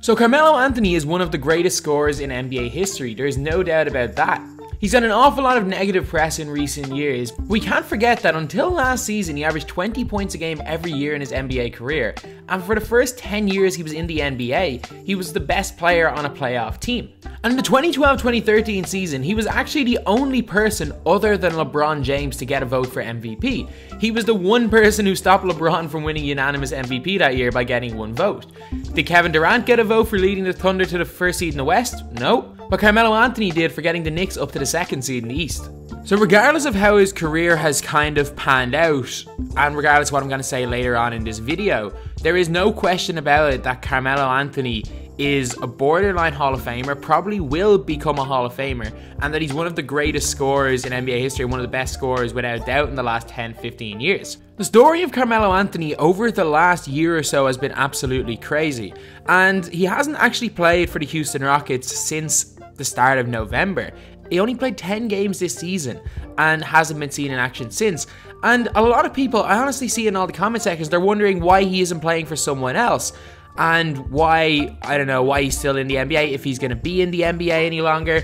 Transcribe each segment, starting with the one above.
So Carmelo Anthony is one of the greatest scorers in NBA history, there's no doubt about that. He's got an awful lot of negative press in recent years. We can't forget that until last season, he averaged 20 points a game every year in his NBA career. And for the first 10 years he was in the NBA, he was the best player on a playoff team. And in the 2012-2013 season, he was actually the only person other than LeBron James to get a vote for MVP. He was the one person who stopped LeBron from winning unanimous MVP that year by getting one vote. Did Kevin Durant get a vote for leading the Thunder to the first seed in the West? No. But Carmelo Anthony did for getting the Knicks up to the second seed in the East. So regardless of how his career has kind of panned out, and regardless of what I'm going to say later on in this video, there is no question about it that Carmelo Anthony is a borderline Hall of Famer, probably will become a Hall of Famer, and that he's one of the greatest scorers in NBA history, one of the best scorers without doubt in the last 10-15 years. The story of Carmelo Anthony over the last year or so has been absolutely crazy, and he hasn't actually played for the Houston Rockets since the start of November. He only played 10 games this season and hasn't been seen in action since. And a lot of people, I honestly see in all the comment sections, they're wondering why he isn't playing for someone else. And why, I don't know, why he's still in the NBA, if he's going to be in the NBA any longer.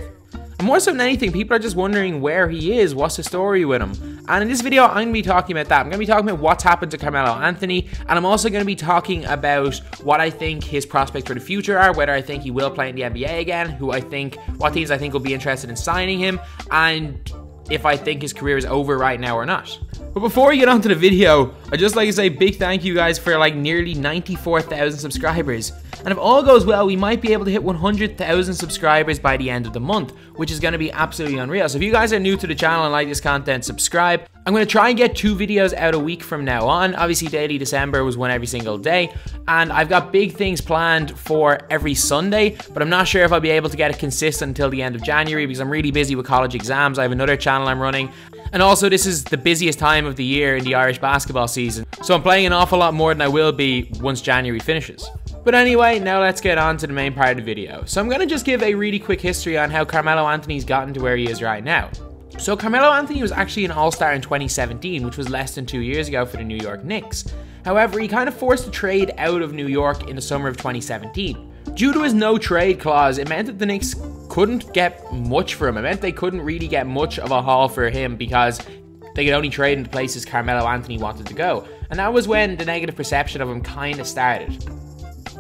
And more so than anything, people are just wondering where he is, what's the story with him. And in this video, I'm going to be talking about that. I'm going to be talking about what's happened to Carmelo Anthony, and I'm also going to be talking about what I think his prospects for the future are, whether I think he will play in the NBA again, what teams I think will be interested in signing him, and if I think his career is over right now or not. But before we get on to the video, I'd just like to say a big thank you guys for like nearly 94,000 subscribers. And if all goes well, we might be able to hit 100,000 subscribers by the end of the month, which is going to be absolutely unreal. So if you guys are new to the channel and like this content, subscribe. I'm going to try and get 2 videos out a week from now on. Obviously, Daily December was one every single day. And I've got big things planned for every Sunday, but I'm not sure if I'll be able to get it consistent until the end of January because I'm really busy with college exams. I have another channel I'm running. And also, this is the busiest time of the year in the Irish basketball season. So I'm playing an awful lot more than I will be once January finishes. But anyway, now let's get on to the main part of the video. So I'm going to just give a really quick history on how Carmelo Anthony's gotten to where he is right now. So Carmelo Anthony was actually an All-Star in 2017, which was less than 2 years ago for the New York Knicks. However, he kind of forced a trade out of New York in the summer of 2017. Due to his no trade clause, it meant that the Knicks couldn't get much for him. It meant they couldn't really get much of a haul for him because they could only trade in the places Carmelo Anthony wanted to go. And that was when the negative perception of him kind of started.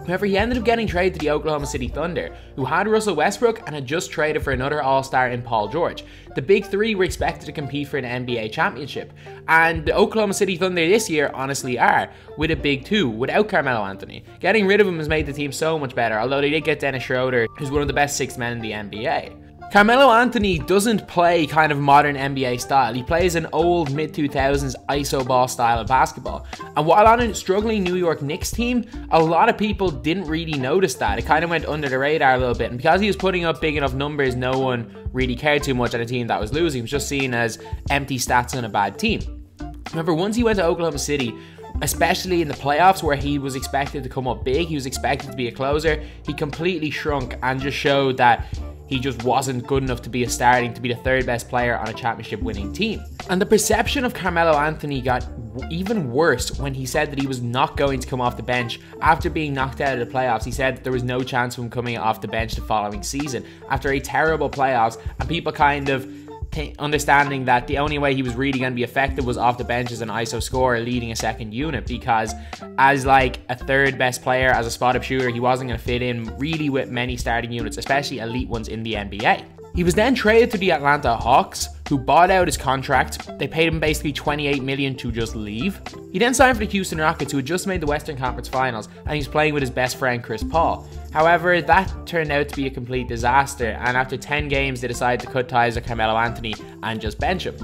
However, he ended up getting traded to the Oklahoma City Thunder, who had Russell Westbrook and had just traded for another All-Star in Paul George. The big three were expected to compete for an NBA championship, and the Oklahoma City Thunder this year honestly are, with a big two, without Carmelo Anthony. Getting rid of him has made the team so much better, although they did get Dennis Schroeder, who's one of the best 6 men in the NBA. Carmelo Anthony doesn't play kind of modern NBA style. He plays an old mid-2000s iso ball style of basketball. And while on a struggling New York Knicks team, a lot of people didn't really notice that. It kind of went under the radar a little bit. And because he was putting up big enough numbers, no one really cared too much at a team that was losing. It was just seen as empty stats on a bad team. However, once he went to Oklahoma City, especially in the playoffs where he was expected to come up big, he was expected to be a closer, he completely shrunk and just showed that he just wasn't good enough to be to be the 3rd best player on a championship winning team. And the perception of Carmelo Anthony got even worse when he said that he was not going to come off the bench after being knocked out of the playoffs. He said that there was no chance of him coming off the bench the following season after a terrible playoffs, and people kind of understanding that the only way he was really going to be effective was off the bench as an ISO scorer leading a second unit, because as like a 3rd best player, as a spot-up shooter, he wasn't going to fit in really with many starting units, especially elite ones in the NBA. He was then traded to the Atlanta Hawks, who bought out his contract. They paid him basically $28 million to just leave. He then signed for the Houston Rockets, who had just made the Western Conference Finals, and he's playing with his best friend Chris Paul. However, that turned out to be a complete disaster, and after 10 games, they decided to cut ties with Carmelo Anthony and just bench him.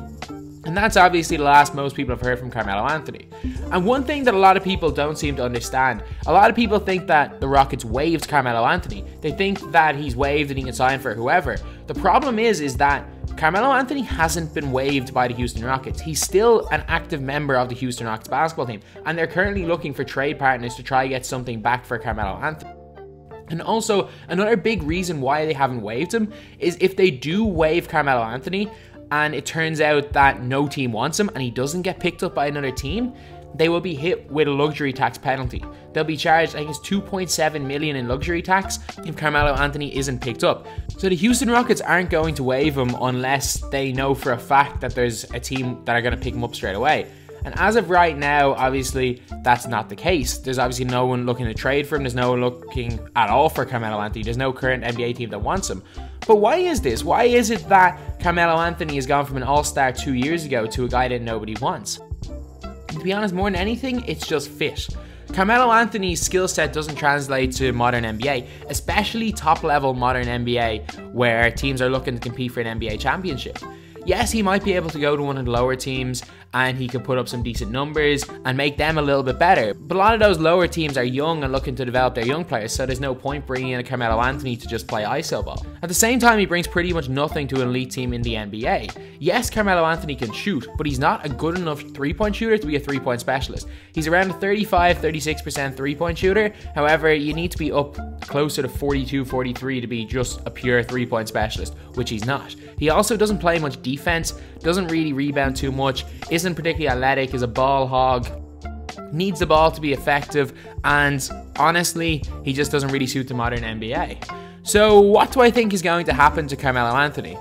And that's obviously the last most people have heard from Carmelo Anthony. And one thing that a lot of people don't seem to understand, a lot of people think that the Rockets waived Carmelo Anthony. They think that he's waived and he can sign for whoever. The problem is that Carmelo Anthony hasn't been waived by the Houston Rockets. He's still an active member of the Houston Rockets basketball team, and they're currently looking for trade partners to try to get something back for Carmelo Anthony. And also, another big reason why they haven't waived him is if they do waive Carmelo Anthony, and it turns out that no team wants him and he doesn't get picked up by another team, they will be hit with a luxury tax penalty. They'll be charged, I think it's 2.7 million in luxury tax if Carmelo Anthony isn't picked up. So the Houston Rockets aren't going to waive him unless they know for a fact that there's a team that are going to pick him up straight away. And as of right now, obviously, that's not the case. There's obviously no one looking to trade for him. There's no one looking at all for Carmelo Anthony. There's no current NBA team that wants him. But why is this? Why is it that Carmelo Anthony has gone from an all-star 2 years ago to a guy that nobody wants? And to be honest, more than anything, it's just fit. Carmelo Anthony's skill set doesn't translate to modern NBA, especially top-level modern NBA, where teams are looking to compete for an NBA championship. Yes, he might be able to go to one of the lower teams and he could put up some decent numbers and make them a little bit better. But a lot of those lower teams are young and looking to develop their young players, so there's no point bringing in a Carmelo Anthony to just play ISO ball. At the same time, he brings pretty much nothing to an elite team in the NBA. Yes, Carmelo Anthony can shoot, but he's not a good enough three-point shooter to be a three-point specialist. He's around a 35-36% three-point shooter. However, you need to be up closer to 42-43 to be just a pure three-point specialist, which he's not. He also doesn't play much defense, doesn't really rebound too much, isn't particularly athletic, is a ball hog, needs the ball to be effective, and honestly, he just doesn't really suit the modern NBA. So what do I think is going to happen to Carmelo Anthony?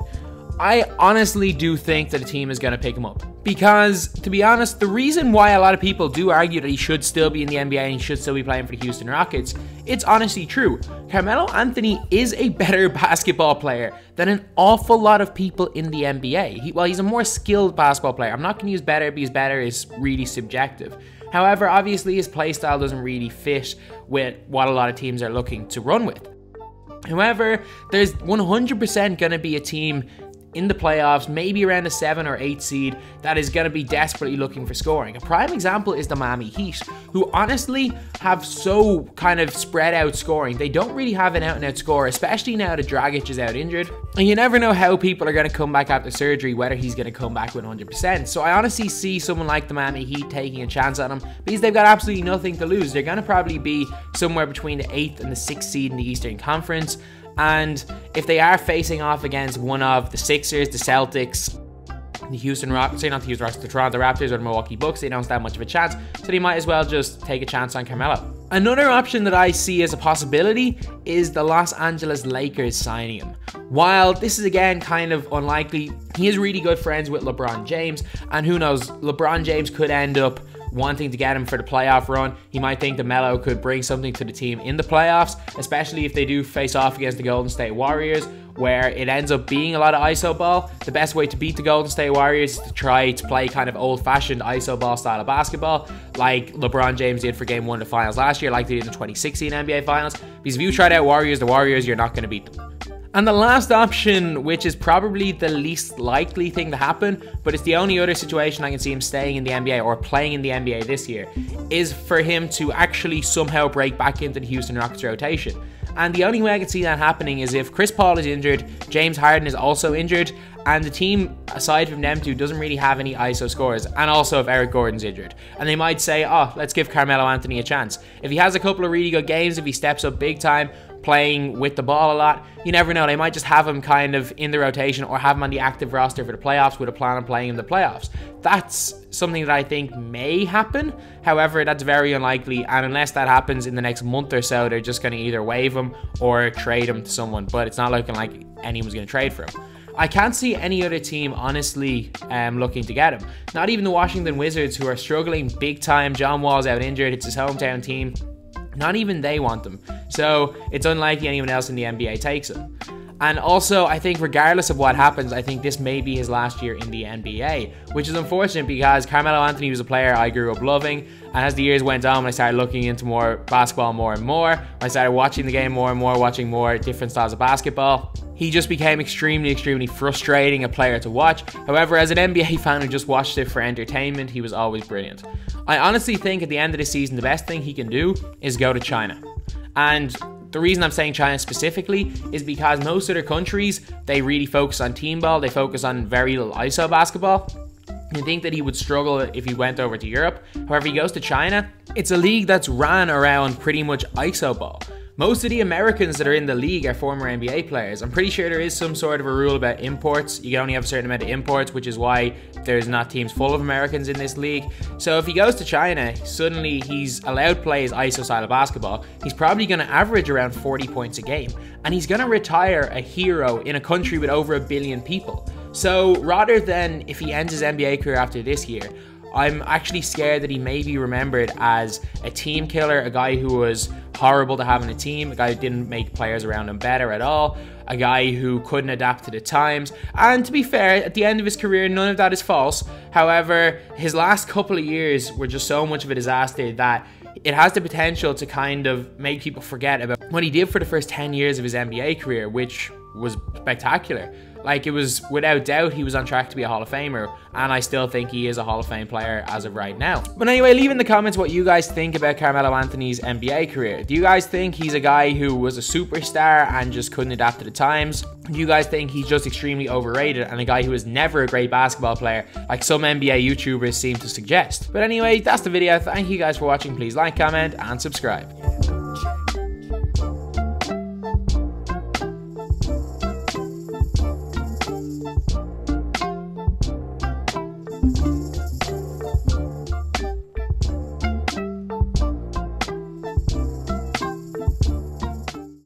I honestly do think that a team is going to pick him up. Because, to be honest, the reason why a lot of people do argue that he should still be in the NBA and he should still be playing for the Houston Rockets, it's honestly true. Carmelo Anthony is a better basketball player than an awful lot of people in the NBA. While he's a more skilled basketball player, I'm not going to use better because better is really subjective. However, obviously his playstyle doesn't really fit with what a lot of teams are looking to run with. However, there's 100% going to be a team in the playoffs, maybe around a 7 or 8 seed, that is going to be desperately looking for scoring. A prime example is the Miami Heat, who honestly have so kind of spread out scoring. They don't really have an out-and-out scorer, especially now that Dragic is out injured. And you never know how people are going to come back after surgery, whether he's going to come back with 100%. So I honestly see someone like the Miami Heat taking a chance on him because they've got absolutely nothing to lose. They're going to probably be somewhere between the 8th and the 6th seed in the Eastern Conference. And if they are facing off against one of the Sixers, the Celtics, the Houston Rockets, not the Houston Rockets, the Toronto Raptors or the Milwaukee Bucks, they don't stand much of a chance, so they might as well just take a chance on Carmelo. Another option that I see as a possibility is the Los Angeles Lakers signing him. While this is again kind of unlikely, he is really good friends with LeBron James, and who knows, LeBron James could end up wanting to get him for the playoff run. He might think that Melo could bring something to the team in the playoffs, especially if they do face off against the Golden State Warriors, where it ends up being a lot of ISO ball. The best way to beat the Golden State Warriors is to try to play kind of old-fashioned ISO ball style of basketball, like LeBron James did for Game 1 of the Finals last year, like they did in the 2016 NBA Finals. Because if you tried out the Warriors, you're not going to beat them. And the last option, which is probably the least likely thing to happen, but it's the only other situation I can see him staying in the NBA or playing in the NBA this year, is for him to actually somehow break back into the Houston Rockets rotation. And the only way I can see that happening is if Chris Paul is injured, James Harden is also injured, and the team, aside from them two, doesn't really have any ISO scorers, and also if Eric Gordon's injured. And they might say, oh, let's give Carmelo Anthony a chance. If he has a couple of really good games, if he steps up big time, playing with the ball a lot, you never know, they might just have him kind of in the rotation or have him on the active roster for the playoffs with a plan on playing in the playoffs. That's something that I think may happen. However, that's very unlikely, and unless that happens in the next month or so, they're just going to either waive him or trade him to someone, but it's not looking like anyone's going to trade for him. I can't see any other team honestly looking to get him. Not even the Washington Wizards, who are struggling big time. John Wall's out injured, it's his hometown team. Not even they want them. So it's unlikely anyone else in the NBA takes him. And also, I think regardless of what happens, I think this may be his last year in the NBA, which is unfortunate because Carmelo Anthony was a player I grew up loving. And as the years went on, when I started looking into more basketball more and more, I started watching the game more and more, watching more different styles of basketball, he just became extremely frustrating a player to watch. However, as an NBA fan who just watched it for entertainment, he was always brilliant. I honestly think at the end of the season, the best thing he can do is go to China. And the reason I'm saying China specifically is because most other countries, they really focus on team ball. They focus on very little ISO basketball. You think that he would struggle if he went over to Europe. However, he goes to China. It's a league that's ran around pretty much ISO ball. Most of the Americans that are in the league are former NBA players. I'm pretty sure there is some sort of a rule about imports. You can only have a certain amount of imports, which is why there's not teams full of Americans in this league. So if he goes to China, suddenly he's allowed to play his ISO style of basketball. He's probably going to average around 40 points a game. And he's going to retire a hero in a country with over 1 billion people. So rather than if he ends his NBA career after this year, I'm actually scared that he may be remembered as a team killer, a guy who was horrible to have in a team, a guy who didn't make players around him better at all, a guy who couldn't adapt to the times. And to be fair, at the end of his career, none of that is false. However, his last couple of years were just so much of a disaster that it has the potential to kind of make people forget about what he did for the first 10 years of his NBA career, which was spectacular. Like, it was without doubt he was on track to be a Hall of Famer, and I still think he is a Hall of Fame player as of right now. But anyway, leave in the comments what you guys think about Carmelo Anthony's NBA career. Do you guys think he's a guy who was a superstar and just couldn't adapt to the times? Do you guys think he's just extremely overrated and a guy who was never a great basketball player, like some NBA YouTubers seem to suggest? But anyway, that's the video. Thank you guys for watching. Please like, comment, and subscribe.